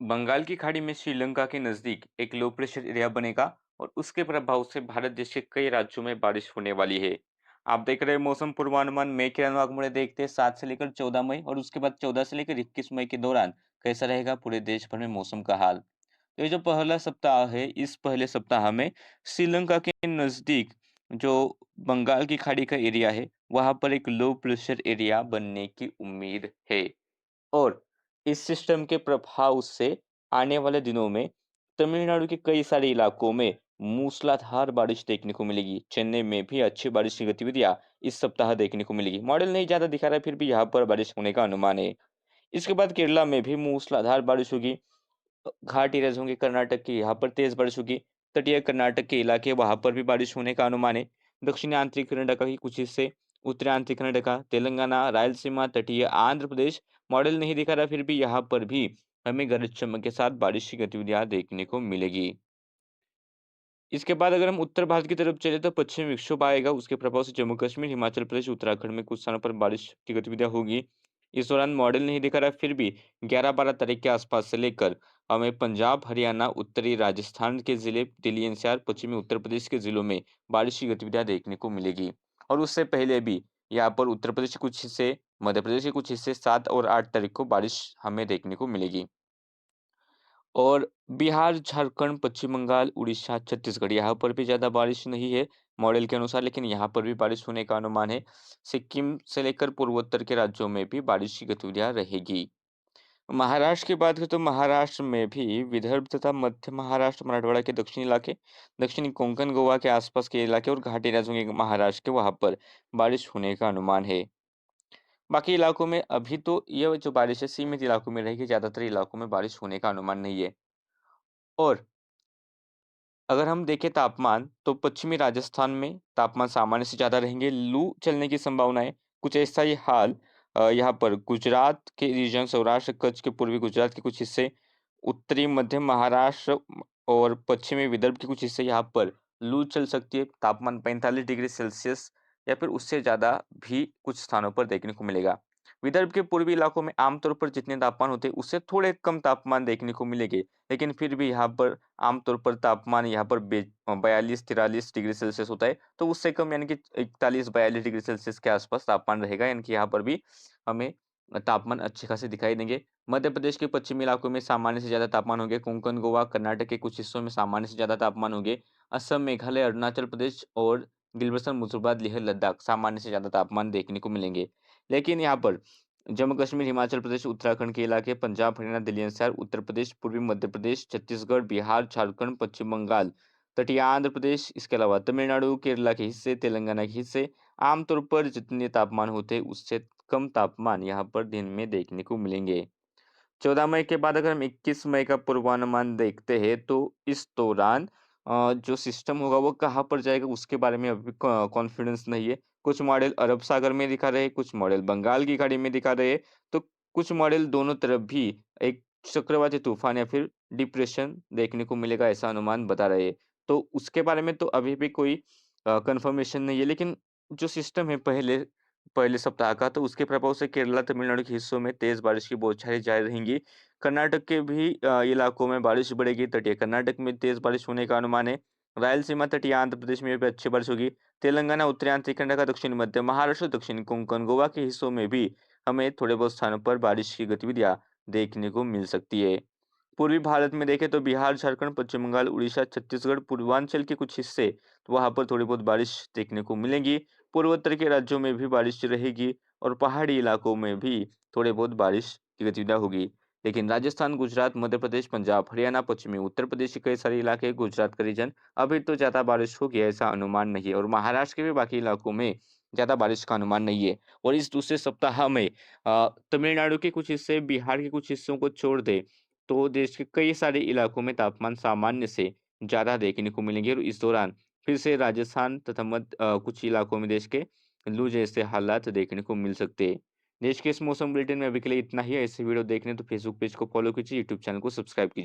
बंगाल की खाड़ी में श्रीलंका के नजदीक एक लो प्रेशर एरिया बनेगा और उसके प्रभाव से भारत देश के कई राज्यों में बारिश होने वाली है। आप देख रहे हैं मौसम पूर्वानुमान। मैं किरण वाघमोड़े देखते हैं 7 से लेकर 14 मई और उसके बाद 14 से लेकर 21 मई के दौरान कैसा रहेगा पूरे देश भर में मौसम का हाल। तो ये जो पहला सप्ताह है, इस पहले सप्ताह में श्रीलंका के नजदीक जो बंगाल की खाड़ी का एरिया है, वहां पर एक लो प्रेशर एरिया बनने की उम्मीद है। और इस सिस्टम के प्रभाव से आने वाले दिनों में तमिलनाडु के कई सारे इलाकों में मूसलाधार बारिश देखने को मिलेगी। चेन्नई में भी अच्छी बारिश की गतिविधियां इस सप्ताह देखने को मिलेगी। मॉडल नहीं ज्यादा दिखा रहा है, फिर भी यहाँ पर बारिश होने का अनुमान है। इसके बाद केरला में भी मूसलाधार बारिश होगी। घाट एरियाज होंगे कर्नाटक के, यहाँ पर तेज बारिश होगी। तटीय कर्नाटक के इलाके, वहां पर भी बारिश होने का अनुमान है। दक्षिणी आंतरिक कर्नाटक के कुछ हिस्से, उत्तरी आंतरिक कर्नाटक, तेलंगाना, रायलसीमा, तटीय आंध्र प्रदेश, मॉडल नहीं दिखा रहा, फिर भी यहाँ पर भी हमें गरज चमक के साथ बारिश की गतिविधियां देखने को मिलेगी। इसके बाद अगर हम उत्तर भारत की तरफ चले तो पश्चिमी विक्षोभ आएगा। उसके प्रभाव से जम्मू कश्मीर, हिमाचल प्रदेश, उत्तराखंड में कुछ स्थानों पर बारिश की गतिविधियां होगी। इस दौरान मॉडल नहीं दिखा रहा है, फिर भी 11-12 तारीख के आसपास से लेकर हमें पंजाब, हरियाणा, उत्तरी राजस्थान के जिले, दिल्ली एनसीआर, पश्चिमी उत्तर प्रदेश के जिलों में बारिश की गतिविधियां देखने को मिलेगी। और उससे पहले भी यहाँ पर उत्तर प्रदेश के कुछ हिस्से, मध्य प्रदेश के कुछ हिस्से 7 और 8 तारीख को बारिश हमें देखने को मिलेगी। और बिहार, झारखंड, पश्चिम बंगाल, उड़ीसा, छत्तीसगढ़, यहाँ पर भी ज़्यादा बारिश नहीं है मॉडल के अनुसार, लेकिन यहाँ पर भी बारिश होने का अनुमान है। सिक्किम से लेकर पूर्वोत्तर के राज्यों में भी बारिश की गतिविधियाँ रहेगी। महाराष्ट्र की बात करें तो महाराष्ट्र में भी विदर्भ तथा मध्य महाराष्ट्र, मराठवाड़ा के दक्षिणी इलाके, दक्षिणी कोंकण, गोवा के आसपास के इलाके और घाटी राज्यों के महाराष्ट्र के, वहाँ पर बारिश होने का अनुमान है। बाकी इलाकों में अभी तो ये जो बारिश है सीमित इलाकों में रहेगी, ज़्यादातर इलाकों में बारिश होने का अनुमान नहीं है। और अगर हम देखें तापमान, तो पश्चिमी राजस्थान में तापमान सामान्य से ज़्यादा रहेंगे, लू चलने की संभावना है। कुछ ऐसा ही हाल यहाँ पर गुजरात के रीजन, सौराष्ट्र, कच्छ के पूर्वी गुजरात के कुछ हिस्से, उत्तरी मध्य महाराष्ट्र और पश्चिमी विदर्भ के कुछ हिस्से, यहाँ पर लू चल सकती है। तापमान 45 डिग्री सेल्सियस या फिर उससे ज़्यादा भी कुछ स्थानों पर देखने को मिलेगा। विदर्भ के पूर्वी इलाकों में आमतौर पर जितने तापमान होते हैं, उससे थोड़े कम तापमान देखने को मिलेंगे, लेकिन फिर भी यहाँ पर आमतौर पर तापमान यहाँ पर 42-43 डिग्री सेल्सियस होता है, तो उससे कम यानी कि 41-42 डिग्री सेल्सियस के आसपास तापमान रहेगा, यानी कि यहाँ पर भी हमें तापमान अच्छे खासे दिखाई देंगे। मध्य प्रदेश के पश्चिमी इलाकों में सामान्य से ज़्यादा तापमान होंगे। कोंकण, गोवा, कर्नाटक के कुछ हिस्सों में सामान्य से ज़्यादा तापमान होंगे। असम, मेघालय, अरुणाचल प्रदेश और गिलबर्सन मुजुर्बाद, लेह लद्दाख सामान्य से ज़्यादा तापमान देखने को मिलेंगे। लेकिन यहाँ पर जम्मू कश्मीर, हिमाचल प्रदेश, उत्तराखंड के इलाके, पंजाब, हरियाणा, दिल्ली एनसीआर, उत्तर प्रदेश, पूर्वी मध्य प्रदेश, छत्तीसगढ़, बिहार, झारखंड, पश्चिम बंगाल, तटीय आंध्र प्रदेश, इसके अलावा तमिलनाडु, केरला के हिस्से, तेलंगाना के हिस्से, आमतौर पर जितने तापमान होते हैं उससे कम तापमान यहाँ पर दिन में देखने को मिलेंगे। 14 मई के बाद अगर हम 21 मई का पूर्वानुमान देखते हैं, तो इस दौरान जो सिस्टम होगा वो कहाँ पर जाएगा उसके बारे में अभी कॉन्फिडेंस नहीं है। कुछ मॉडल अरब सागर में दिखा रहे हैं, कुछ मॉडल बंगाल की खाड़ी में दिखा रहे हैं, तो कुछ मॉडल दोनों तरफ भी एक चक्रवाती तूफान या फिर डिप्रेशन देखने को मिलेगा, ऐसा अनुमान बता रहे हैं। तो उसके बारे में तो अभी भी कोई कंफर्मेशन नहीं है, लेकिन जो सिस्टम है पहले पहले सप्ताह का, तो उसके प्रभाव से केरला, तमिलनाडु के हिस्सों में तेज बारिश की बौछारें जारी रहेंगी। कर्नाटक के भी इलाकों में बारिश बढ़ेगी। तटीय कर्नाटक में तेज बारिश होने का अनुमान है। रायलसीमा, तटीय आंध्र प्रदेश में भी अच्छी बारिश होगी। तेलंगाना, उत्तरी आंतरिक कर्नाटक, दक्षिण मध्य महाराष्ट्र, दक्षिण कोंकण, गोवा के हिस्सों में भी हमें थोड़े बहुत स्थानों पर बारिश की गतिविधियां देखने को मिल सकती है। पूर्वी भारत में देखें तो बिहार, झारखंड, पश्चिम बंगाल, उड़ीसा, छत्तीसगढ़, पूर्वांचल के कुछ हिस्से, तो वहां पर थोड़ी बहुत बारिश देखने को मिलेगी। पूर्वोत्तर के राज्यों में भी बारिश रहेगी और पहाड़ी इलाकों में भी थोड़े बहुत बारिश की गतिविधियां होगी। लेकिन राजस्थान, गुजरात, मध्य प्रदेश, पंजाब, हरियाणा, पश्चिमी उत्तर प्रदेश के कई सारे इलाके, गुजरात का रीजन, अभी तो ज्यादा बारिश होगी ऐसा अनुमान नहीं है। और महाराष्ट्र के भी बाकी इलाकों में ज्यादा बारिश का अनुमान नहीं है। और इस दूसरे सप्ताह में तमिलनाडु के कुछ हिस्से, बिहार के कुछ हिस्सों को छोड़ दे, तो देश के कई सारे इलाकों में तापमान सामान्य से ज़्यादा देखने को मिलेंगे। और इस दौरान फिर से राजस्थान तथा कुछ इलाकों में देश के लू जैसे हालात देखने को मिल सकते हैं। देश के इस मौसम बुलेटिन में अभी के लिए इतना ही है। ऐसे वीडियो देखने तो फेसबुक पेज को फॉलो कीजिए, यूट्यूब चैनल को सब्सक्राइब कीजिए।